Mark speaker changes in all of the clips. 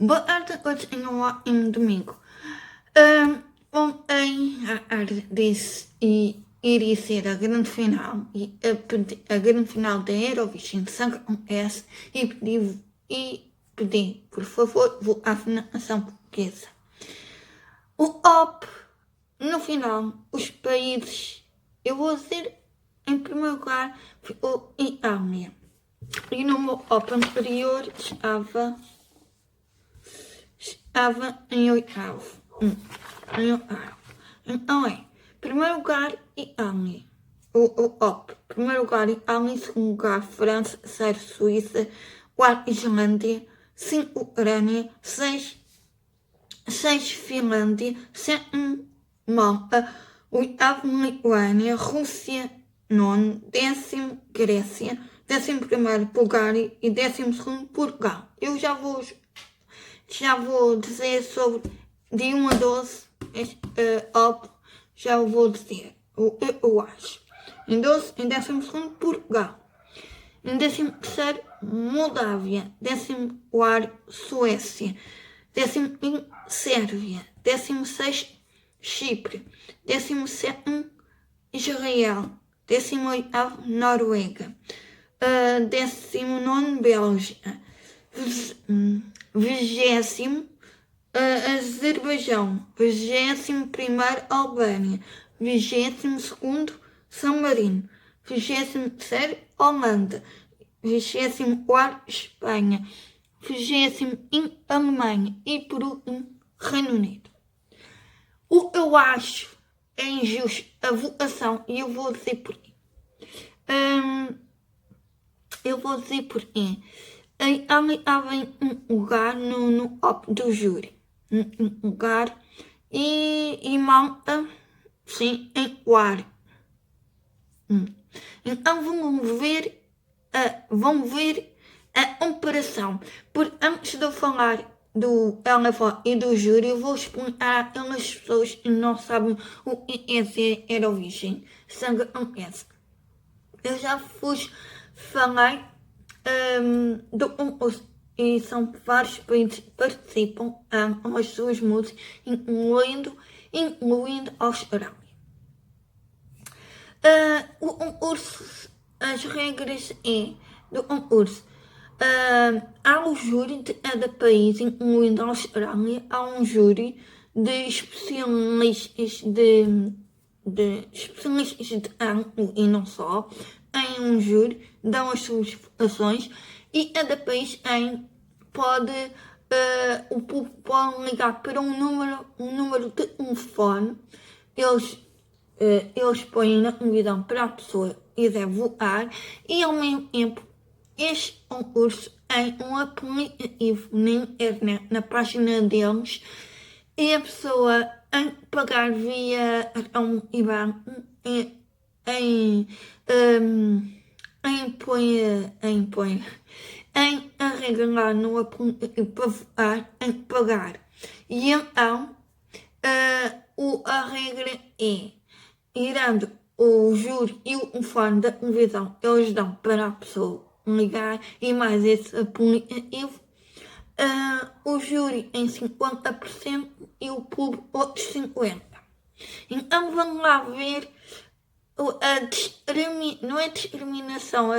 Speaker 1: Boa tarde, hoje é um ótimo domingo. Bom, iria ser a grande final, a grande final da Eurovision Song e pedi, por favor, votar na nação portuguesa. O OP, no final, os países, eu vou dizer, em primeiro lugar, ficou em Itália. E no meu OP anterior estava em oitavo. Então é, primeiro lugar, Itália. O OP. Primeiro lugar, Itália. Segundo lugar, França. Terceiro, Suíça. Quarto, Islândia. 5, Ucrânia. 6, Finlândia. 7, Malta. Oitavo, Lituânia. Rússia. 9, 10º, Grécia. 11º, Bulgária. E 12º, Portugal. Eu já vou dizer sobre de 1 a 12, já vou dizer, eu acho. Em 12º, Portugal. Em 13º, Moldávia. 14º, Suécia. 15º, Sérvia. 16º, Chipre. 17º, Israel. 18º, Noruega. 19º, Bélgica. 20º, Azerbaijão. 21º, Albânia. 22º, São Marino. 23º, Holanda. 24º, Espanha. 20º, Alemanha. E por último, Reino Unido. O que eu acho é injusto a votação, e eu vou dizer porquê. A Itália estava em um lugar no OP do júri. Um lugar. E Malta, sim, em quarto. Então vamos ver a comparação. Porque antes de eu falar do Elevador e do júri, eu vou explicar àquelas pessoas que não sabem o que é ser Eurovision. Sangue acontece. Eu já vos falei do concurso e são vários países que participam com as suas músicas, incluindo a Austrália. O concurso, as regras do concurso. Há um júri de cada país, incluindo a Austrália. Há um júri de especialistas de ângulo e não só. Em um júri, dão as suas votações e cada país o público pode ligar para um número de telefone. Eles põem na televisão para a pessoa que quiser votar e ao mesmo tempo este concurso é um aplicativo na internet, na página deles, e a pessoa em pagar via IBAN em arreglar no aplicativo para votar, em pagar. E então a regra é, irando o júri e o telefone da televisão, eles dão para a pessoa ligar e mais esse aplicativo, o júri em 50% e o público outros 50%. Então vamos lá ver não é discriminação,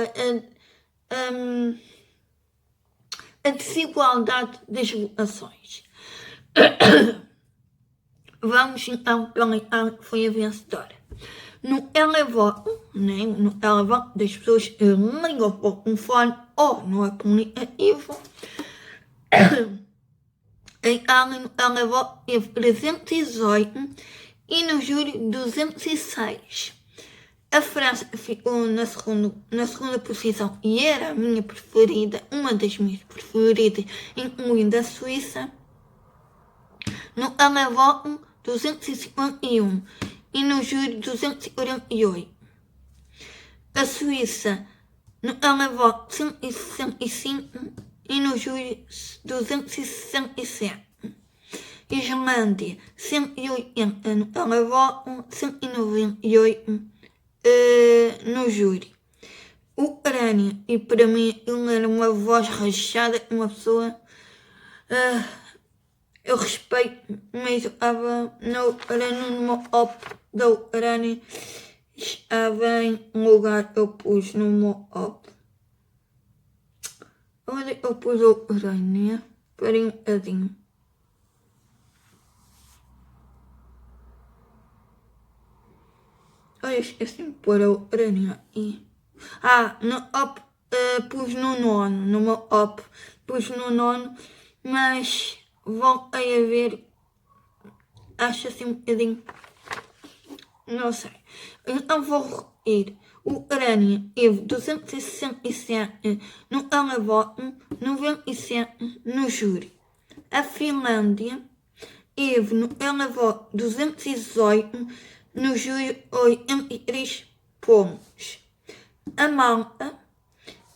Speaker 1: a desigualdade das votações. Vamos então pela Itália, que foi a vencedora. No televoto, das pessoas que ligam para o telefone ou no aplicativo, a Itália no televoto teve 318 e no júri 206. A França ficou na segunda posição e era a minha preferida, uma das minhas preferidas, incluindo a Suíça. No televoto 251 e no júri 248. A Suíça no televoto 165 e no júri 267. Islândia 180 no televoto, 198 no júri. Ucrânia, e para mim ele era uma voz rachada, uma pessoa eu respeito, mas estava no op da Ucrânia, estava em lugar eu pus no meu op. Onde eu pus a Ucrânia? Esperem um bocadinho. Olha, esqueci-me de pôr a Ucrânia aí. No op pus no nono, no meu op pus no nono, mas voltei a ver, acho assim um bocadinho, não sei. Então vou ir. Ucrânia teve 267 no televoto, 97 no júri. A Finlândia teve no televoto 218, no júri 83 pontos. A Malta,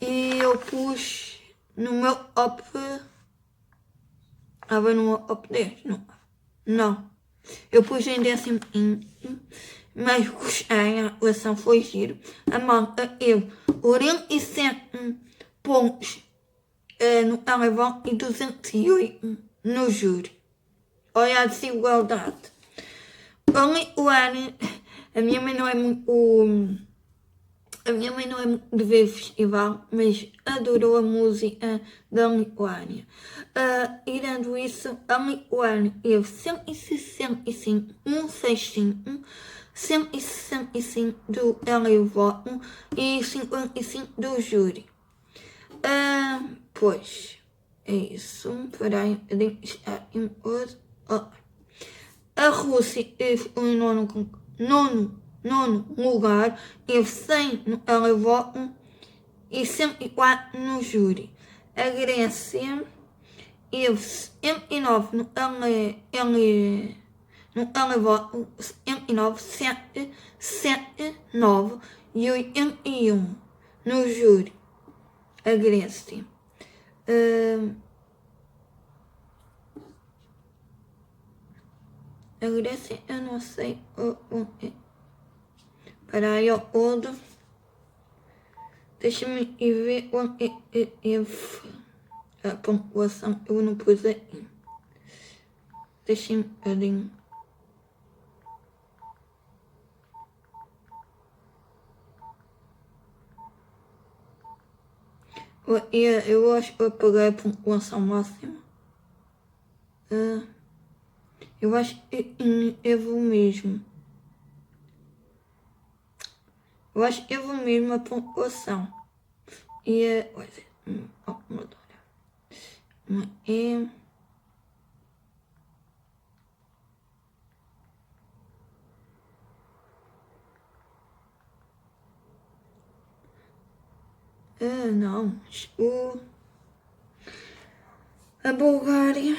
Speaker 1: e eu pus no meu op, estava no meu op 10, não, eu pus em 15º, mas gostei, a atuação foi giro. A Malta teve 47 pontos no televoto e 208 no júri. Olha a desigualdade. A Lituânia, a minha mãe não é muito de ver festival, mas adorou a música da Lituânia. Tirando isso, a Lituânia teve 165, 165, 165 do televoto e 55 do júri. Pois, é isso. Peraí, a Rússia teve um nono lugar, teve 100 no televoto e 104 no júri. A Grécia teve 79 no televoto, 79, 79 e 81 no júri. A Grécia. A Grécia, eu não sei para aí ao outro. Deixa-me ver onde a pontuação eu não pus aí. Deixa-me ver. Eu acho que eu apaguei a pontuação máxima. Eu acho que eu vou mesmo. Eu acho que eu vou mesmo a pontuação. E a calculadora. Não. A Bulgária.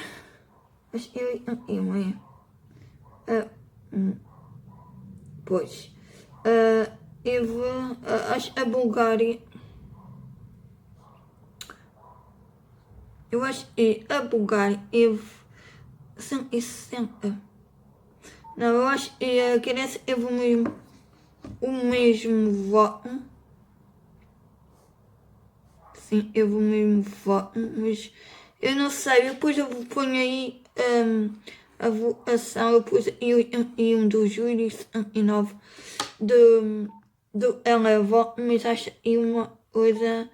Speaker 1: Acho que pois. Acho a Bulgária. Eu acho que a Bulgária teve 160. Não, eu acho que a Grécia teve o mesmo voto. Sim, eu vou mesmo voto, mas eu não sei. Depois eu ponho aí a votação. Eu pus aí 81 do júri e 79 do televoto, mas acho aí uma coisa.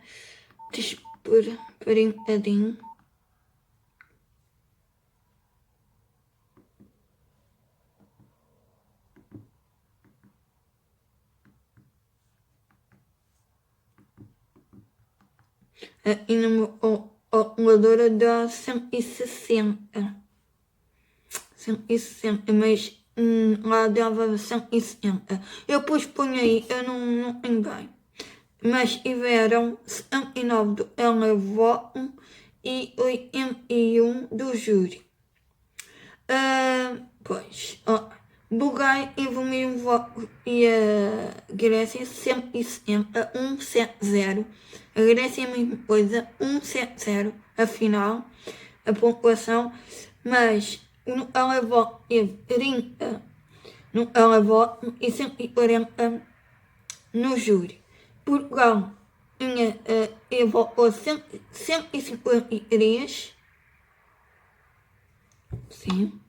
Speaker 1: Esperem um bocadinho. E numa calculadora dá 160. 160, mas lá dava 160. Eu depois ponho aí, eu não tenho bem. Mas tiveram 79 do televoto e 81 do júri. Pois, Bulgária teve o mesmo voto e a Grécia 160, 170. A Grécia é a mesma coisa, 170, afinal, a pontuação, mas no televoto teve 30 no televoto e 140 no júri. Portugal teve 153 Sim.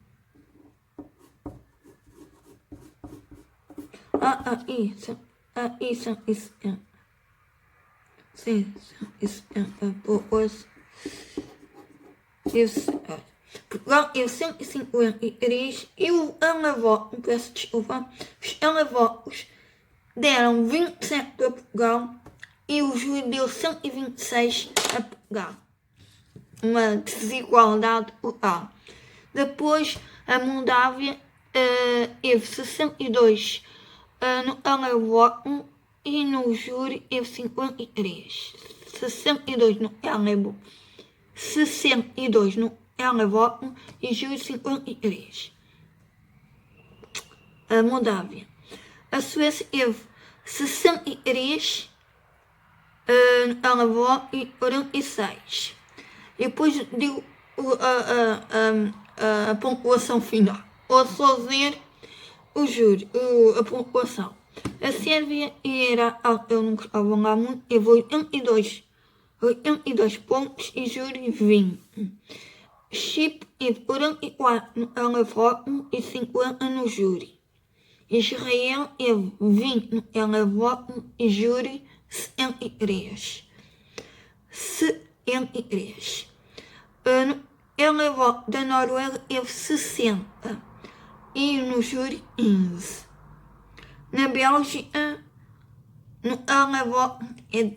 Speaker 1: Isso. Isso é. Sim, isso é. Pois. Isso é. Portugal é 153 e o Elevó, peço desculpa, os Elevós deram 27 para Portugal e o júri deu 126 a Portugal. Uma desigualdade total. Depois a Moldávia teve 62 no Elevó e no júri teve 53. 62 no Elevó. 62 no Elevó e júri 53. A Moldávia. A Suécia teve 63 no Elevó e 46. E depois deu a pontuação final. Ou só ver o júri, a pontuação. A Sérvia era, eu não gostava lá muito, teve 82 pontos e júri 20. Chipre teve 44 no Elevó e 50 no júri. Israel teve 20 no Elevó e júri 73. 73. No Elevó da Noruega teve 60 e no júri 15. Na Bélgica, no Elevó é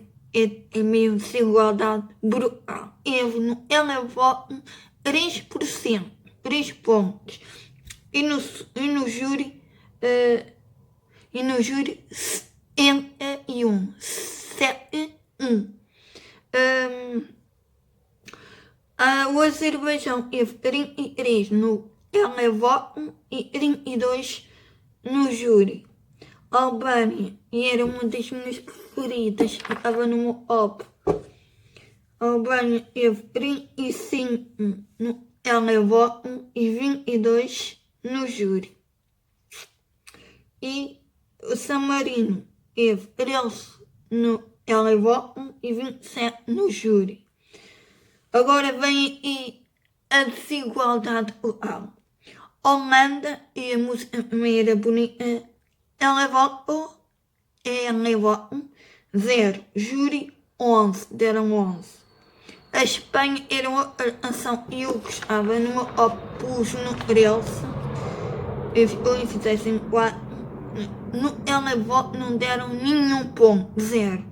Speaker 1: meio desigualdade brutal. Teve no Elevó 3%, 3 pontos. E no júri 71, 71. O Azerbaijão teve 33 no Elevó e 32 no júri. A Albânia, e era uma das minhas preferidas, estava no meu top. A Albânia teve 35 no Elevó e 22 no júri. E o San Marino teve 13 no Elevó e 27 no júri. Agora vem aqui a desigualdade total. Holanda, e a música também era bonita, Elevó 0, júri 11, deram 11. A Espanha era uma canção e eu gostava, no opus no 13, eu fizessem 4. No Elevó não deram nenhum ponto, 0.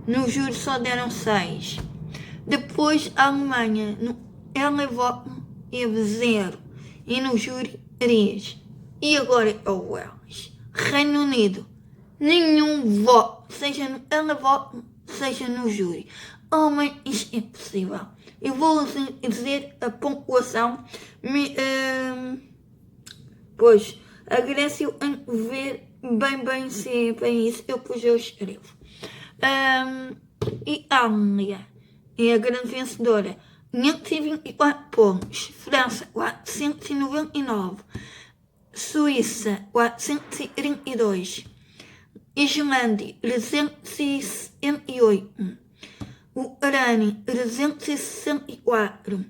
Speaker 1: No júri só deram 6. Depois a Alemanha, no Elevó teve 0 e no júri 3. E agora é o Wales. Reino Unido, nenhum voto, seja no Elevó, seja no júri. Mas isto é possível. Eu vou dizer a pontuação. Pois, a Grécia, eu ver bem se é bem isso, depois eu escrevo. Itália é a grande vencedora, 524 pontos. França, 499. Suíça, 432. Islândia, 368. Ucrânia, 364.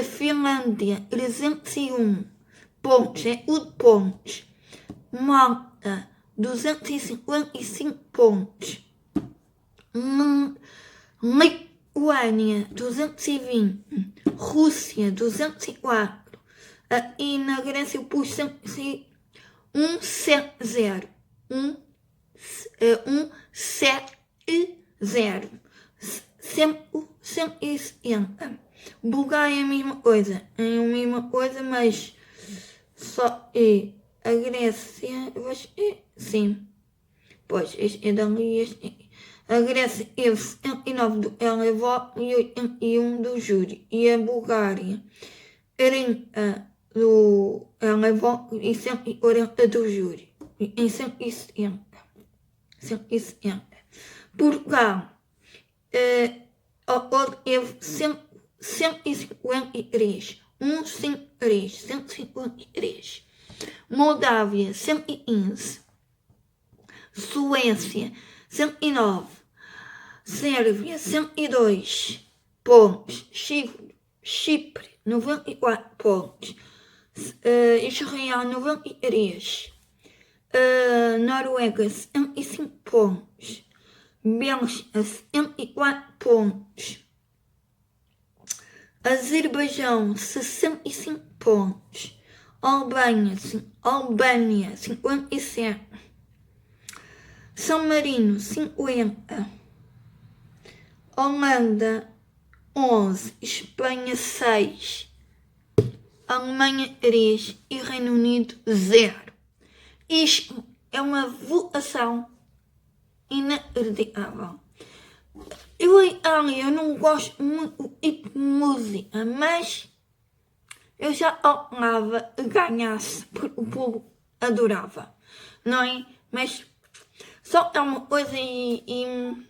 Speaker 1: Finlândia, 301 pontos, é o de pontos. Malta, 255 pontos. Lituânia, 220. Rússia, 204. E na Grécia eu pus 170. 170. 170. Bulgária é a mesma coisa. É a mesma coisa, mas só é a Grécia. Sim. Pois, este é dali, este é. A Grécia é 79 do Elevó e 81 do júri. E a Bulgária 30 do Elevó e 140 do júri. Em 170. 170. Portugal teve 153. 153. Moldávia, 115. Suécia, 109. Sérvia, 102 pontos. Chipre, 94 pontos. Israel, 93. Noruega, 75 pontos. Bélgica, 74 pontos. Azerbaijão, 65 pontos. Albânia, 57. São Marino, 50. Holanda, 11. Espanha, 6. Alemanha, 3. E Reino Unido, 0. Isto é uma votação inacreditável. Eu não gosto muito de música, mas eu já amava ganhasse, porque o povo adorava, não é? Mas só há uma coisa Espera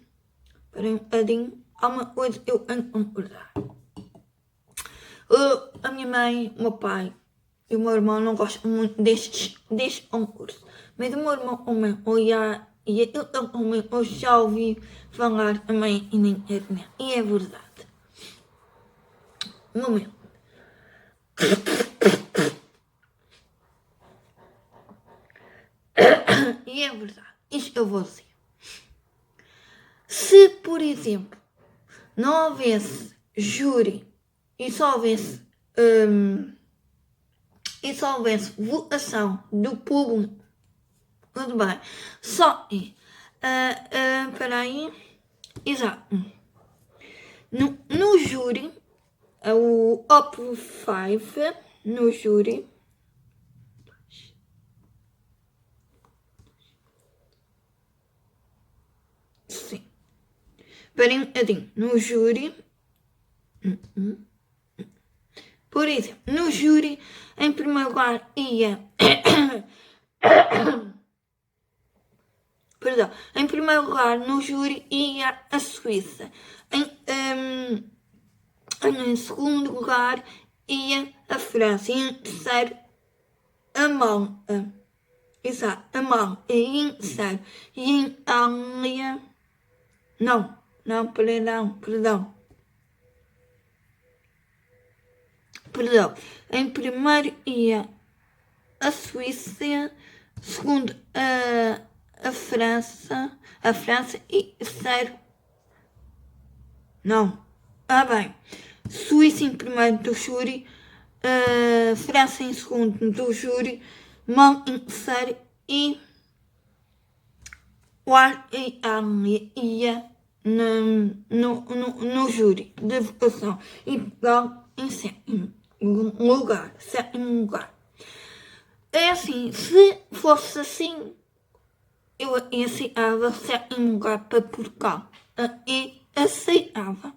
Speaker 1: um bocadinho, há uma coisa que eu ando a concordar. A minha mãe, o meu pai e o meu irmão não gostam muito deste concurso, mas o meu irmão também olha. E eu também já ouvi falar também na internet. E é verdade. Um momento. E é verdade. Isto eu vou dizer. Se, por exemplo, não houvesse júri e só houvesse votação do público, tudo bem. Só que, peraí, exato. No júri, o Top 5 no júri. Sim. Esperem um bocadinho. No júri. Por exemplo, no júri, em primeiro lugar ia. Perdão. Em primeiro lugar, no júri ia a Suíça. Em segundo lugar, ia a França. E em terceiro, a Malta. Exato, a Malta. E em terceiro. E em Alemanha. Perdão. Em primeiro ia a Suíça, segundo a França e terceiro. Bem. Suíça em primeiro do júri, França em segundo do júri, Malta em terceiro e quarto e Alemanha ia no júri de votação e Portugal em sétimo lugar. É assim, se fosse assim, eu aceitava sétimo lugar para Portugal. E aceitava.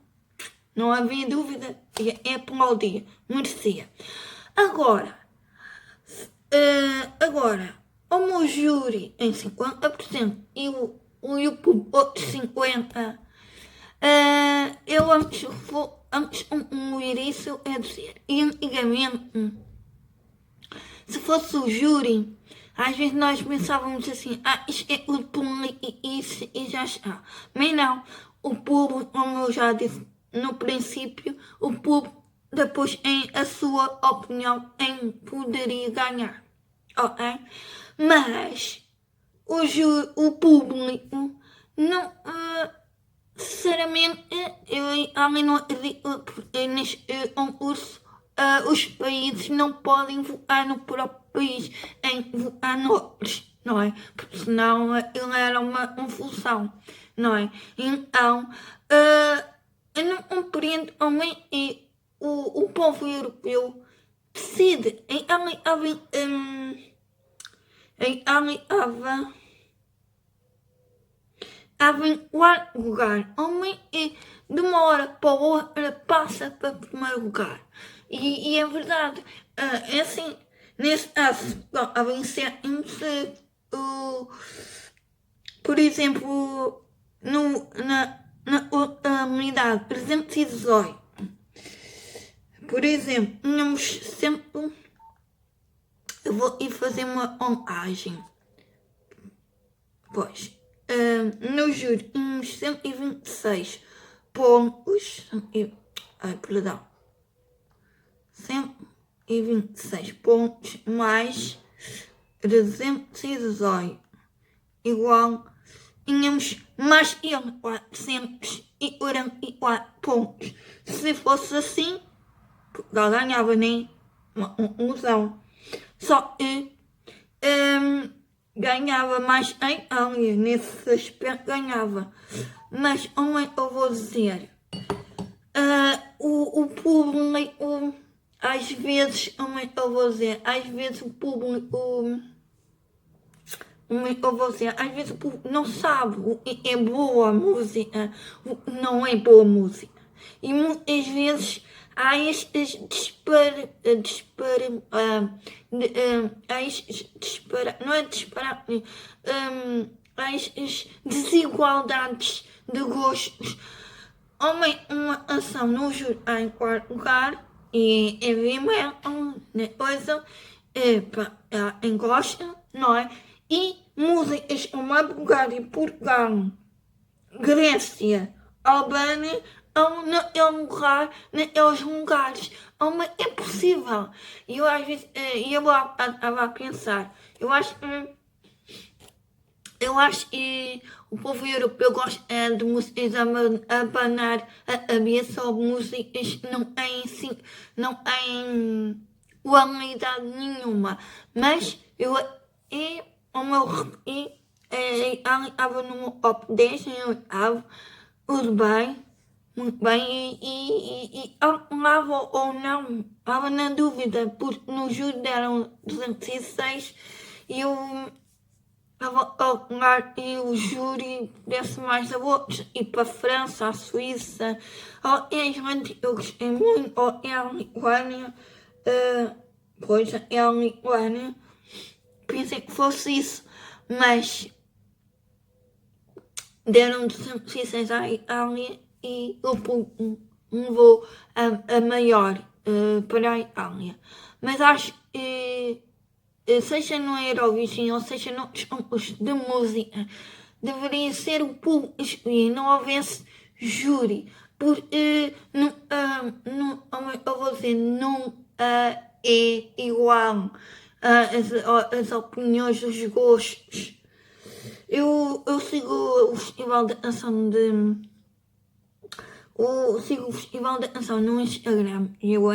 Speaker 1: Não havia dúvida. É aplaudia. Merecia. Agora, o meu júri em 50% e o outro 50%, eu antes isso é dizer, e antigamente, se fosse o júri, às vezes nós pensávamos assim, isto é o público e já está. Mas não, o público, como eu já disse no princípio, o público depois em a sua opinião poderia ganhar. Ok? Mas o público não, sinceramente, eu também não acredito porque neste concurso os países não podem votar no próprio país em votar noutros, não é? Porque senão ele era uma confusão, não é? Então, eu não compreendo como é que o povo europeu decide em em quarto lugar, homem e de uma hora para outra passa para primeiro lugar. E é verdade, é assim, nesse caso, a vencer por exemplo, na outra unidade 318, por exemplo, tínhamos sempre. Eu vou ir fazer uma contagem. Pois, no júri, tínhamos 126 pontos. Perdão. 126 pontos mais 318 igual, tínhamos mais 444 pontos. Se fosse assim, Portugal ganhava, nem uma conclusão. Só que ganhava mais em Alemanha, nesse aspecto ganhava. Mas como é que eu vou dizer? O público, às vezes, como é que eu vou dizer? Às vezes o público, às vezes o público não sabe o que é boa música, o que não é boa música. E muitas vezes há estes desigualdades de gostos. Uma ação no júri em quarto lugar e evidentemente uma coisa em gosta, não é? E músicas como a Bulgária, Portugal, Grécia, Albânia, naqueles lugares. Como é possível? E eu às vezes, eu estava a pensar, eu acho que o povo europeu gosta de músicas a abanar a cabeça ou músicas que não têm qualidade nenhuma. Mas o meu estava no top 10, em oitavo, tudo bem, muito bem, e lava ou não, estava na dúvida, porque no júri deram 206 e eu estava a calcular e o júri desse mais a outros, e para a França, a Suíça, a Islândia, eu gostei muito, a Lituânia, pois a Lituânia, pensei que fosse isso, mas deram 206 à Itália e eu levou a maior para a Itália. Mas acho que seja no Eurovision ou seja nos concursos de música, deveria ser o público a escolher, não houvesse júri, porque eu vou dizer, não é igual as opiniões, os gostos. Eu sigo o Festival da Canção no Instagram e o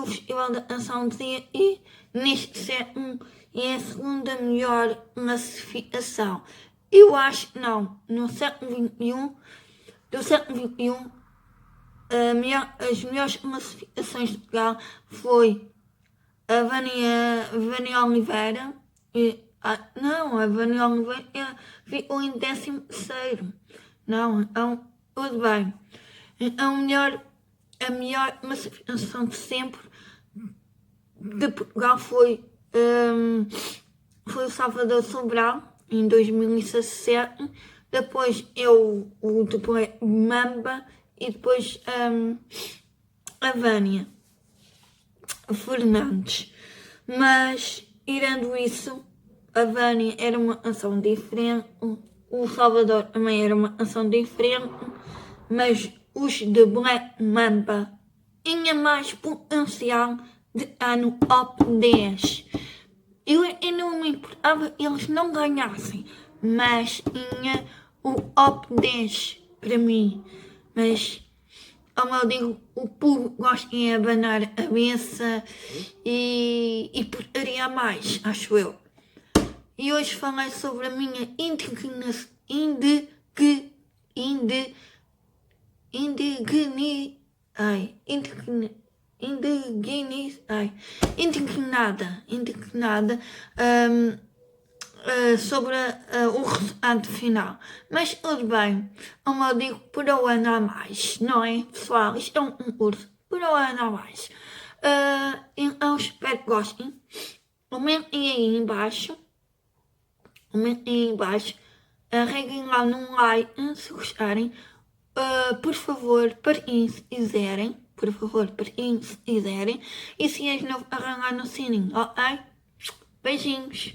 Speaker 1: Festival da Canção dizia que neste século é a segunda melhor classificação. Eu acho que não. No século XXI, as melhores classificações de Portugal foi a Vânia Oliveira. Não, a Vânia Oliveira ficou em 13º. Não, então, tudo bem. Então, a melhor classificação de sempre de Portugal foi o Salvador Sobral, em 2017. Depois depois Mamba e depois a Vânia Fernandes. Mas, irando isso, a Vânia era uma canção diferente, o Salvador também era uma canção diferente, mas os de Black Mamba tinham mais potencial de estar no top 10. Eu não me importava eles não ganhassem, mas tinha o top 10 para mim. Mas, como eu digo, o público gosta de abanar a cabeça e portaria mais, acho eu. E hoje falei sobre a minha indignação indignada sobre o resultado final. Mas tudo bem, como eu digo, por o ano a mais, não é, pessoal? Isto é um concurso, por o ano a mais. Então espero que gostem. Comentem aí embaixo. Carreguem lá num like se gostarem. Por favor, partilhem se quiserem. E se és novo, arranjar no sininho, ok? Beijinhos.